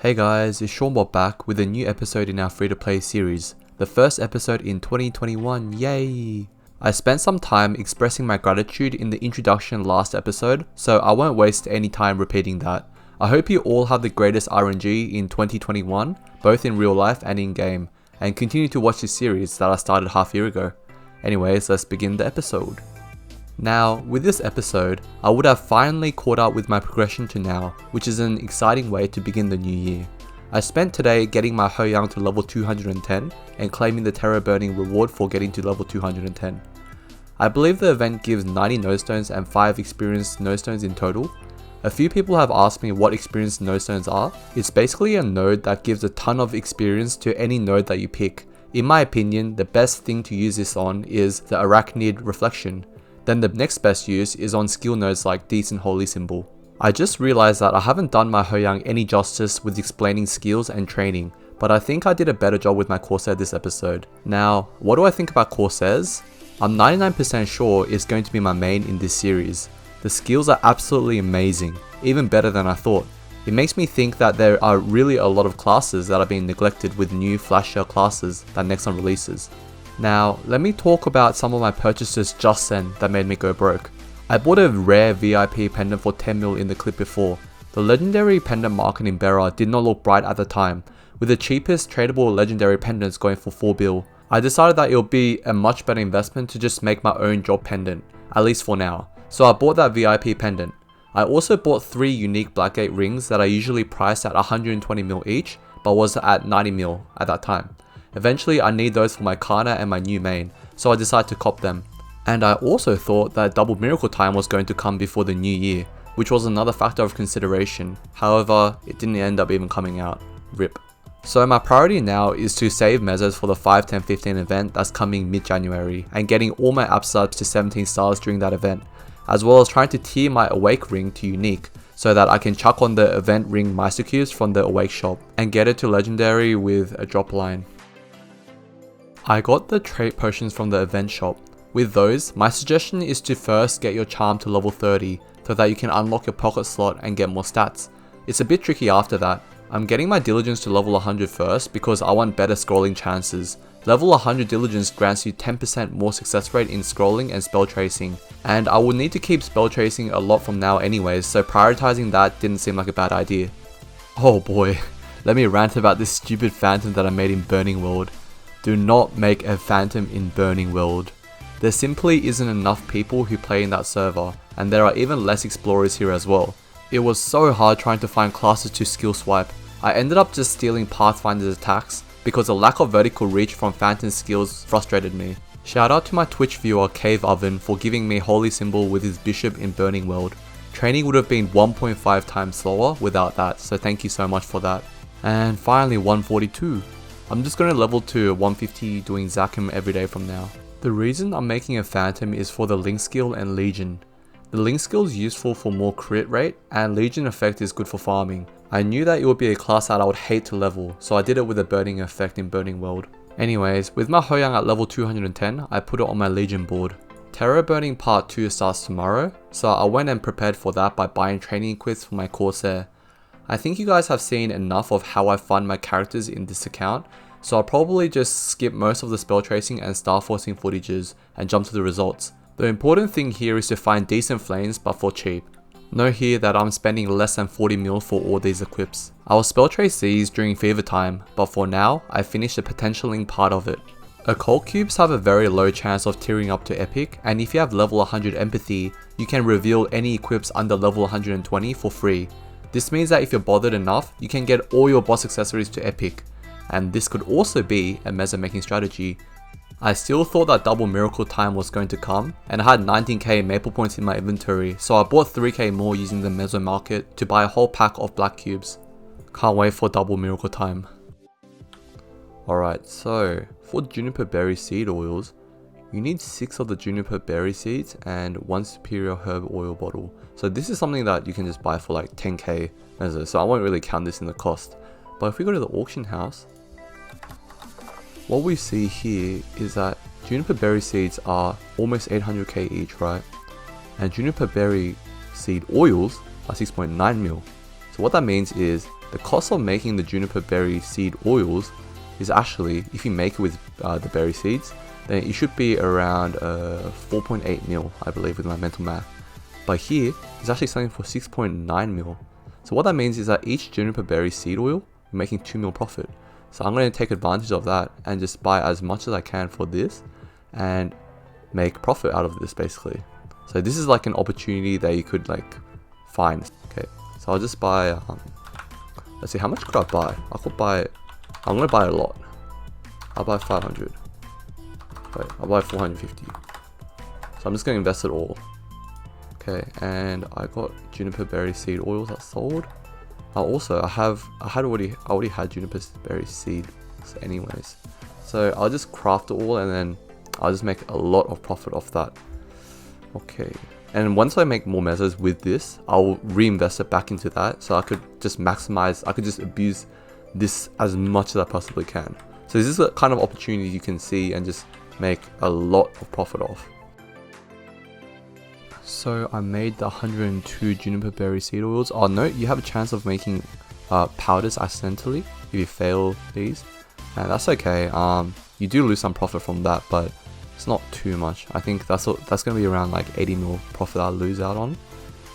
Hey guys, it's Seanbot back with a new episode in our free-to-play series, the first episode in 2021, yay! I spent some time expressing my gratitude in the introduction last episode, so I won't waste any time repeating that. I hope you all have the greatest RNG in 2021, both in real life and in game, and continue to watch this series that I started half a year ago. Anyways, let's begin the episode. Now, with this episode, I would have finally caught up with my progression to now, which is an exciting way to begin the new year. I spent today getting my Ho-Yang to level 210 and claiming the terror burning reward for getting to level 210. I believe the event gives 90 node stones and 5 experienced node stones in total. A few people have asked me what experienced node stones are. It's basically a node that gives a ton of experience to any node that you pick. In my opinion, the best thing to use this on is the Arachnid Reflection. Then the next best use is on skill nodes like Decent Holy Symbol. I just realized that I haven't done my Ho-Yang any justice with explaining skills and training, but I think I did a better job with my Corsair this episode. Now, what do I think about Corsairs? I'm 99% sure it's going to be my main in this series. The skills are absolutely amazing, even better than I thought. It makes me think that there are really a lot of classes that are being neglected with new flashier classes that Nexon releases. Now, let me talk about some of my purchases just then that made me go broke. I bought a rare VIP pendant for 10 mil in the clip before. The legendary pendant market in Bera did not look bright at the time, with the cheapest tradable legendary pendants going for 4 bill. I decided that it would be a much better investment to just make my own drop pendant, at least for now. So I bought that VIP pendant. I also bought 3 unique Blackgate rings that I usually priced at 120 mil each, but was at 90 mil at that time. Eventually I need those for my Kana and my new main, so I decided to cop them. And I also thought that double miracle time was going to come before the new year, which was another factor of consideration. However, it didn't end up even coming out. RIP. So my priority now is to save mesos for the 5, 10, 15 event that's coming mid-January and getting all my app subs to 17 stars during that event, as well as trying to tier my Awake ring to unique so that I can chuck on the event ring Meister Cubes from the Awake shop and get it to legendary with a drop line. I got the trait potions from the event shop. With those, my suggestion is to first get your charm to level 30 so that you can unlock your pocket slot and get more stats. It's a bit tricky after that. I'm getting my diligence to level 100 first because I want better scrolling chances. Level 100 diligence grants you 10% more success rate in scrolling and spell tracing, and I will need to keep spell tracing a lot from now anyways, so prioritizing that didn't seem like a bad idea. Oh boy, let me rant about this stupid phantom that I made in Burning World. Do not make a phantom in Burning World. There simply isn't enough people who play in that server, and there are even less explorers here as well. It was so hard trying to find classes to skill swipe. I ended up just stealing Pathfinder's attacks because the lack of vertical reach from phantom skills frustrated me. Shout out to my Twitch viewer Cave Oven for giving me Holy Symbol with his bishop in Burning World. Training would have been 1.5 times slower without that, so thank you so much for that. And finally 142. I'm just going to level to 150 doing Zakim every day from now. The reason I'm making a Phantom is for the Link skill and Legion. The Link skill is useful for more crit rate and Legion effect is good for farming. I knew that it would be a class that I would hate to level, so I did it with a burning effect in Burning World. Anyways, with my Ho-Yang at level 210, I put it on my Legion board. Terror Burning Part 2 starts tomorrow, so I went and prepared for that by buying training equips for my Corsair. I think you guys have seen enough of how I fund my characters in this account, so I'll probably just skip most of the spell tracing and star forcing footages and jump to the results. The important thing here is to find decent flames but for cheap. Note here that I'm spending less than 40 mil for all these equips. I will spell trace these during fever time, but for now, I finished the potentialing part of it. Occult cubes have a very low chance of tearing up to epic, and if you have level 100 empathy, you can reveal any equips under level 120 for free. This means that if you're bothered enough, you can get all your boss accessories to epic. And this could also be a meso making strategy. I still thought that double miracle time was going to come, and I had 19k maple points in my inventory, so I bought 3k more using the meso market to buy a whole pack of black cubes. Can't wait for double miracle time. Alright, so for juniper berry seed oils, you need 6 of the juniper berry seeds and 1 superior herb oil bottle. So this is something that you can just buy for like 10k meso, so I won't really count this in the cost. But if we go to the auction house, what we see here is that juniper berry seeds are almost 800k each, right? And juniper berry seed oils are 6.9 mil. So what that means is the cost of making the juniper berry seed oils is actually, if you make it with the berry seeds, then it should be around 4.8 mil, I believe, with my mental math. But here, it's actually selling for 6.9 mil. So what that means is that each juniper berry seed oil, you're making 2 mil profit. So I'm going to take advantage of that and just buy as much as I can for this and make profit out of this basically. So this is like an opportunity that you could like find. Okay, so I'll just buy, let's see, how much could I buy? I'm going to buy a lot. I'll buy 500. Wait, I'll buy 450. So I'm just going to invest it all. Okay, and I got juniper berry seed oils that sold. Also, I already had juniper berry seeds anyways. So I'll just craft it all and then I'll just make a lot of profit off that. Okay, and once I make more mesos with this, I'll reinvest it back into that, so I could just maximize, I could just abuse this as much as I possibly can. So this is the kind of opportunity you can see and just make a lot of profit off. So I made the 102 juniper berry seed oils. Oh, note you have a chance of making powders accidentally if you fail these, and that's okay. You do lose some profit from that, but it's not too much. I think that's going to be around like 80 mil profit I'll lose out on.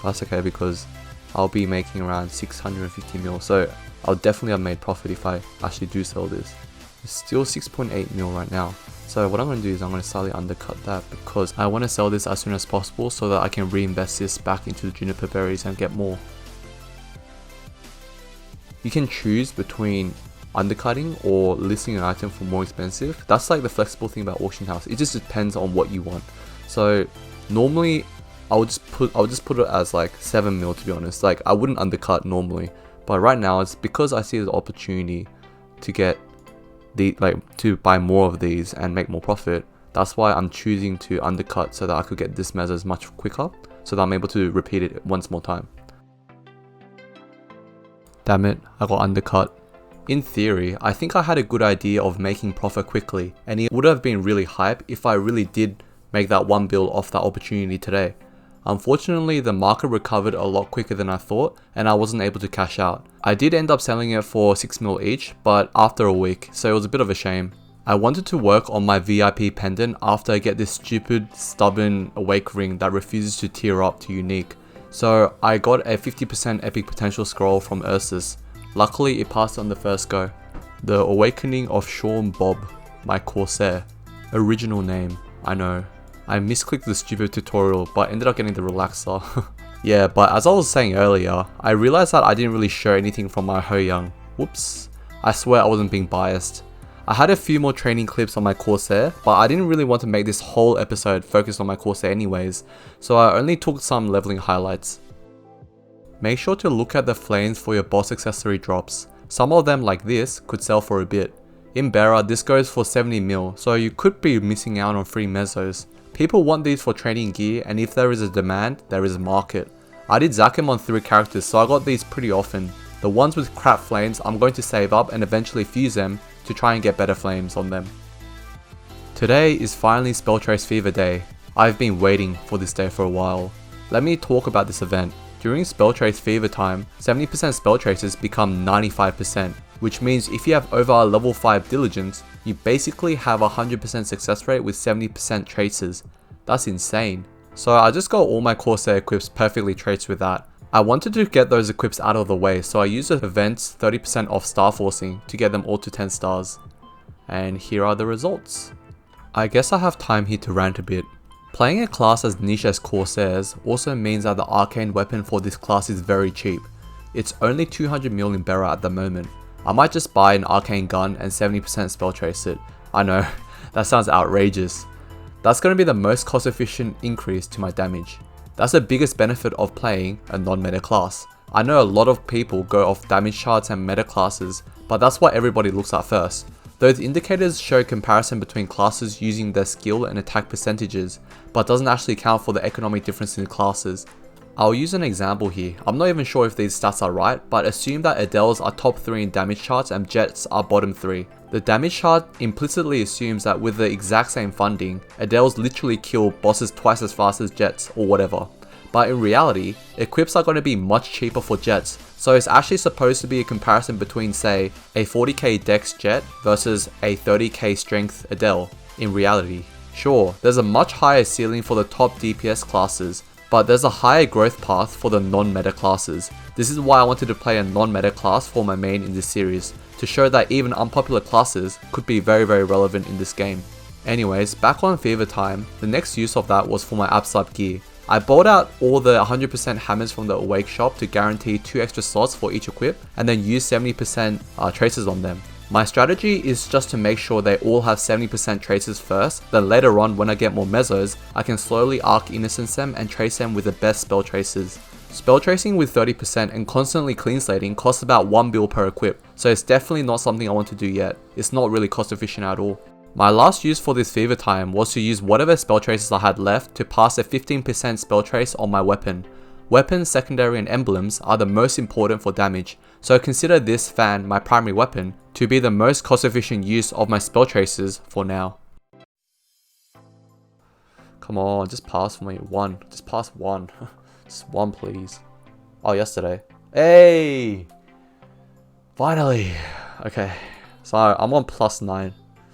That's okay because I'll be making around 650 mil, so I'll definitely have made profit if I actually do sell this. It's still 6.8 mil right now. So what I'm going to do is I'm going to slightly undercut that because I want to sell this as soon as possible so that I can reinvest this back into the juniper berries and get more. You can choose between undercutting or listing an item for more expensive. That's like the flexible thing about auction house. It just depends on what you want. So normally I would just put it as like 7 mil, to be honest. Like I wouldn't undercut normally, but right now it's because I see the opportunity to get to buy more of these and make more profit. That's why I'm choosing to undercut so that I could get this mesos much quicker, so that I'm able to repeat it once more time. Damn it, I got undercut. In theory, I think I had a good idea of making profit quickly, and it would have been really hype if I really did make that one bill off that opportunity today. Unfortunately, the market recovered a lot quicker than I thought, and I wasn't able to cash out. I did end up selling it for 6 mil each, but after a week, so it was a bit of a shame. I wanted to work on my VIP pendant after I get this stupid, stubborn awake ring that refuses to tier up to unique. So I got a 50% epic potential scroll from Ursus. Luckily, it passed on the first go. The Awakening of Sean Bob, my Corsair. Original name, I know. I misclicked the stupid tutorial, but ended up getting the relaxer. Yeah, but as I was saying earlier, I realized that I didn't really show anything from my Ho Young. Whoops. I swear I wasn't being biased. I had a few more training clips on my Corsair, but I didn't really want to make this whole episode focused on my Corsair anyways, so I only took some leveling highlights. Make sure to look at the flames for your boss accessory drops. Some of them, like this, could sell for a bit. In Bera, this goes for 70 mil, so you could be missing out on free mesos. People want these for training gear, and if there is a demand, there is a market. I did Zakim on 3 characters, so I got these pretty often. The ones with crap flames, I'm going to save up and eventually fuse them to try and get better flames on them. Today is finally Spelltrace Fever Day. I've been waiting for this day for a while. Let me talk about this event. During Spelltrace Fever time, 70% spell traces become 95%, which means if you have over a level 5 diligence, you basically have a 100% success rate with 70% traces. That's insane. So I just got all my Corsair equips perfectly traced with that. I wanted to get those equips out of the way, so I used the event's 30% off star forcing to get them all to 10 stars. And here are the results. I guess I have time here to rant a bit. Playing a class as niche as Corsairs also means that the arcane weapon for this class is very cheap. It's only 200 mil in Bera at the moment. I might just buy an arcane gun and 70% spell trace it. I know, that sounds outrageous. That's going to be the most cost efficient increase to my damage. That's the biggest benefit of playing a non-meta class. I know a lot of people go off damage charts and meta classes, but that's what everybody looks at first. Those indicators show comparison between classes using their skill and attack percentages, but doesn't actually account for the economic difference in classes. I'll use an example here. I'm not even sure if these stats are right, but assume that Adels are top 3 in damage charts and Jets are bottom 3. The damage chart implicitly assumes that with the exact same funding, Adels literally kill bosses twice as fast as Jets or whatever. But in reality, equips are going to be much cheaper for Jets, So it's actually supposed to be a comparison between, say, a 40k Dex Jet versus a 30k Strength Adele in reality. Sure, there's a much higher ceiling for the top DPS classes, but there's a higher growth path for the non-meta classes. This is why I wanted to play a non-meta class for my main in this series, to show that even unpopular classes could be very relevant in this game. Anyways, back on Fever time, the next use of that was for my Absolute gear. I bought out all the 100% hammers from the Awake shop to guarantee 2 extra slots for each equip, and then use 70% traces on them. My strategy is just to make sure they all have 70% traces first, then later on when I get more mesos, I can slowly Arc Innocence them and trace them with the best spell traces. Spell tracing with 30% and constantly clean slating costs about 1 bill per equip, so it's definitely not something I want to do yet. It's not really cost efficient at all. My last use for this Fever time was to use whatever spell traces I had left to pass a 15% spell trace on my weapon. Weapons, secondary and emblems are the most important for damage, so consider this fan, my primary weapon, to be the most cost efficient use of my spell traces for now. Come on, just pass for me. One. Just pass one. Just one, please. Oh, yesterday. Hey! Finally! Okay, so I'm on +9.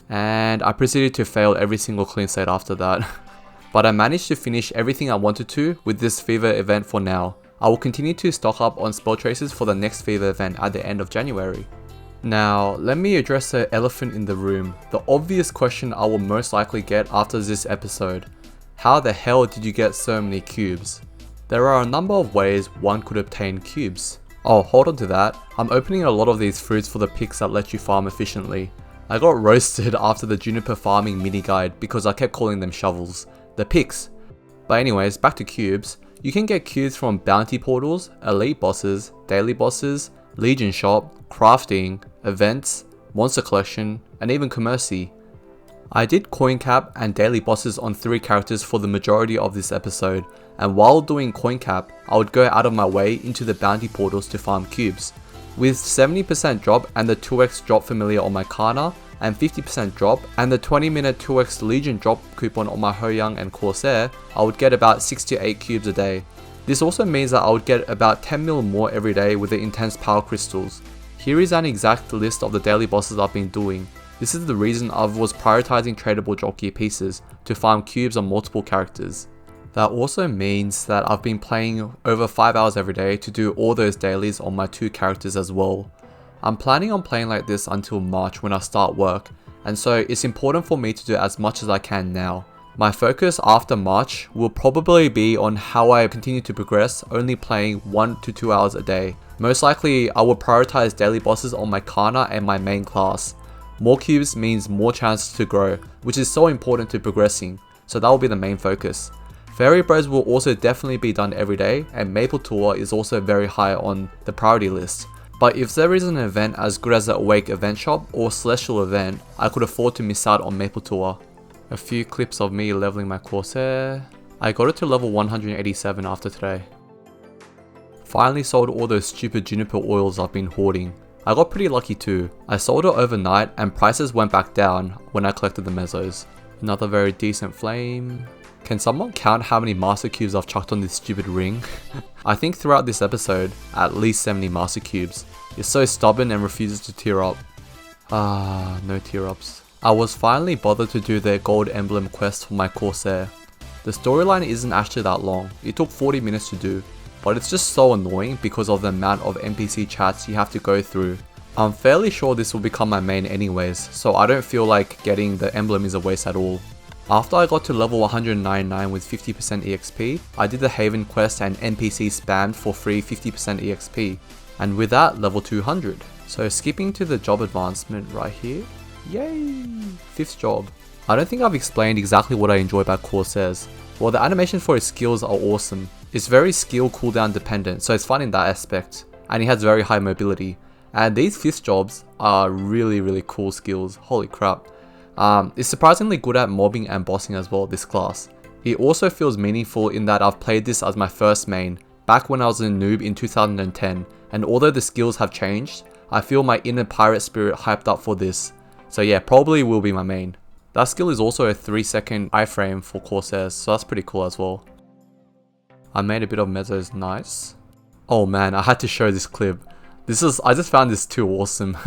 And I proceeded to fail every single clean slate after that. But I managed to finish everything I wanted to with this Fever event for now. I will continue to stock up on spell traces for the next Fever event at the end of January. Now, let me address the elephant in the room, the obvious question I will most likely get after this episode. How the hell did you get so many cubes? There are a number of ways one could obtain cubes. Oh, hold on to that, I'm opening a lot of these fruits for the picks that let you farm efficiently. I got roasted after the Juniper farming mini guide because I kept calling them shovels. The picks. But anyways, back to cubes. You can get cubes from bounty portals, elite bosses, daily bosses, Legion shop, crafting, events, monster collection, and even Commercy. I did coin cap and daily bosses on 3 characters for the majority of this episode, and while doing coin cap, I would go out of my way into the bounty portals to farm cubes. With 70% drop and the 2x drop familiar on my Kana, and 50% drop and the 20-minute 2x Legion drop coupon on my Hoyoung and Corsair, I would get about 6 to 8 cubes a day. This also means that I would get about 10 mil more every day with the intense power crystals. Here is an exact list of the daily bosses I've been doing. This is the reason I was prioritizing tradable drop gear pieces to farm cubes on multiple characters. That also means that I've been playing over 5 hours every day to do all those dailies on my 2 characters as well. I'm planning on playing like this until March when I start work, and so it's important for me to do as much as I can now. My focus after March will probably be on how I continue to progress, only playing 1 to 2 hours a day. Most likely I will prioritize daily bosses on my Kana and my main class. More cubes means more chances to grow, which is so important to progressing, so that will be the main focus. Fairy Bros will also definitely be done every day, and Maple Tour is also very high on the priority list. But if there is an event as good as the Awake event shop or Celestial event, I could afford to miss out on Maple Tour. A few clips of me leveling my Corsair. I got it to level 187 after today. Finally sold all those stupid Juniper oils I've been hoarding. I got pretty lucky too. I sold it overnight and prices went back down when I collected the mesos. Another very decent flame. Can someone count how many master cubes I've chucked on this stupid ring? I think throughout this episode, at least 70 master cubes. It's so stubborn and refuses to tear up. Ah, no tear ups. I was finally bothered to do the gold emblem quest for my Corsair. The storyline isn't actually that long, it took 40 minutes to do, but it's just so annoying because of the amount of NPC chats you have to go through. I'm fairly sure this will become my main anyways, so I don't feel like getting the emblem is a waste at all. After I got to level 199 with 50% EXP, I did the Haven quest and NPC spammed for free 50% EXP, and with that level 200. So skipping to the job advancement right here, yay! 5th job. I don't think I've explained exactly what I enjoy about Corsairs. Well, the animation for his skills are awesome. It's very skill cooldown dependent, so it's fun in that aspect, and he has very high mobility. And these 5th jobs are really cool skills, holy crap. It's surprisingly good at mobbing and bossing as well, this class. It also feels meaningful in that I've played this as my first main, back when I was a noob in 2010, and although the skills have changed, I feel my inner pirate spirit hyped up for this. So yeah, probably will be my main. That skill is also a 3-second iframe for Corsairs, so that's pretty cool as well. I made a bit of mesos, nice. Oh man, I had to show this clip. I just found this too awesome.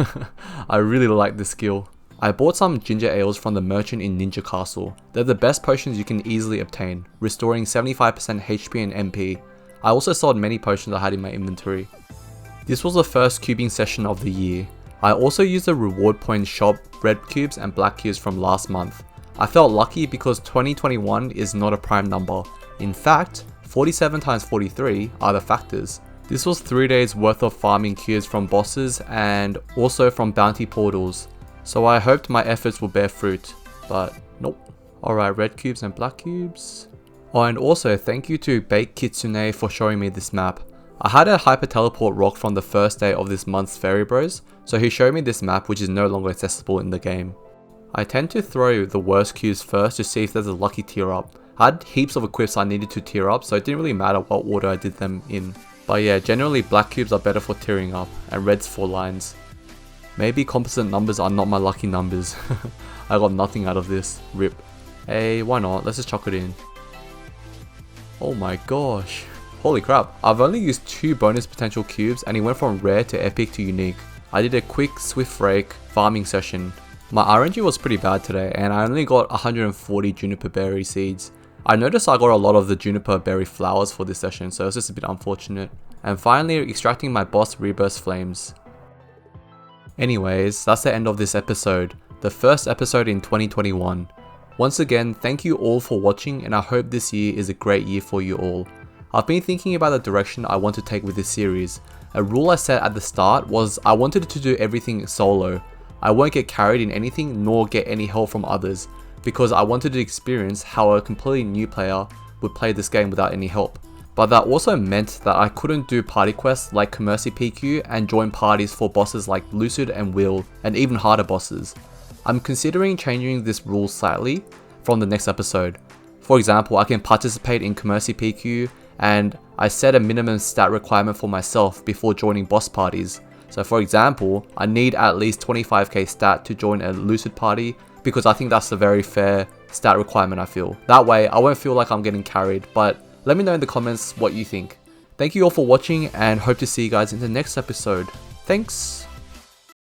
I really like this skill. I bought some ginger ales from the merchant in Ninja Castle. They're the best potions you can easily obtain, restoring 75% HP and MP. I also sold many potions I had in my inventory. This was the first cubing session of the year. I also used the reward point shop red cubes and black cubes from last month. I felt lucky because 2021 is not a prime number. In fact, 47 times 43 are the factors. This was 3 days worth of farming cubes from bosses and also from bounty portals. So I hoped my efforts will bear fruit, but nope. Alright, red cubes and black cubes. Oh, and also thank you to Baked Kitsune for showing me this map. I had a hyper teleport rock from the first day of this month's Fairy Bros, so he showed me this map which is no longer accessible in the game. I tend to throw the worst cubes first to see if there's a lucky tier up. I had heaps of equips I needed to tier up, so it didn't really matter what order I did them in. But yeah, generally black cubes are better for tiering up, and reds for lines. Maybe composite numbers are not my lucky numbers. I got nothing out of this. Rip. Hey, why not? Let's just chuck it in. Oh my gosh. Holy crap. I've only used 2 bonus potential cubes and it went from rare to epic to unique. I did a quick swift rake farming session. My RNG was pretty bad today and I only got 140 juniper berry seeds. I noticed I got a lot of the juniper berry flowers for this session, so it's just a bit unfortunate. And finally extracting my boss Rebirth Flames. Anyways, that's the end of this episode, the first episode in 2021. Once again, thank you all for watching and I hope this year is a great year for you all. I've been thinking about the direction I want to take with this series. A rule I set at the start was I wanted to do everything solo. I won't get carried in anything nor get any help from others, because I wanted to experience how a completely new player would play this game without any help. But that also meant that I couldn't do party quests like Commercy PQ and join parties for bosses like Lucid and Will, and even harder bosses. I'm considering changing this rule slightly from the next episode. For example, I can participate in Commercy PQ and I set a minimum stat requirement for myself before joining boss parties. So for example, I need at least 25k stat to join a Lucid party because I think that's a very fair stat requirement I feel. That way I won't feel like I'm getting carried, but let me know in the comments what you think. Thank you all for watching and hope to see you guys in the next episode. Thanks!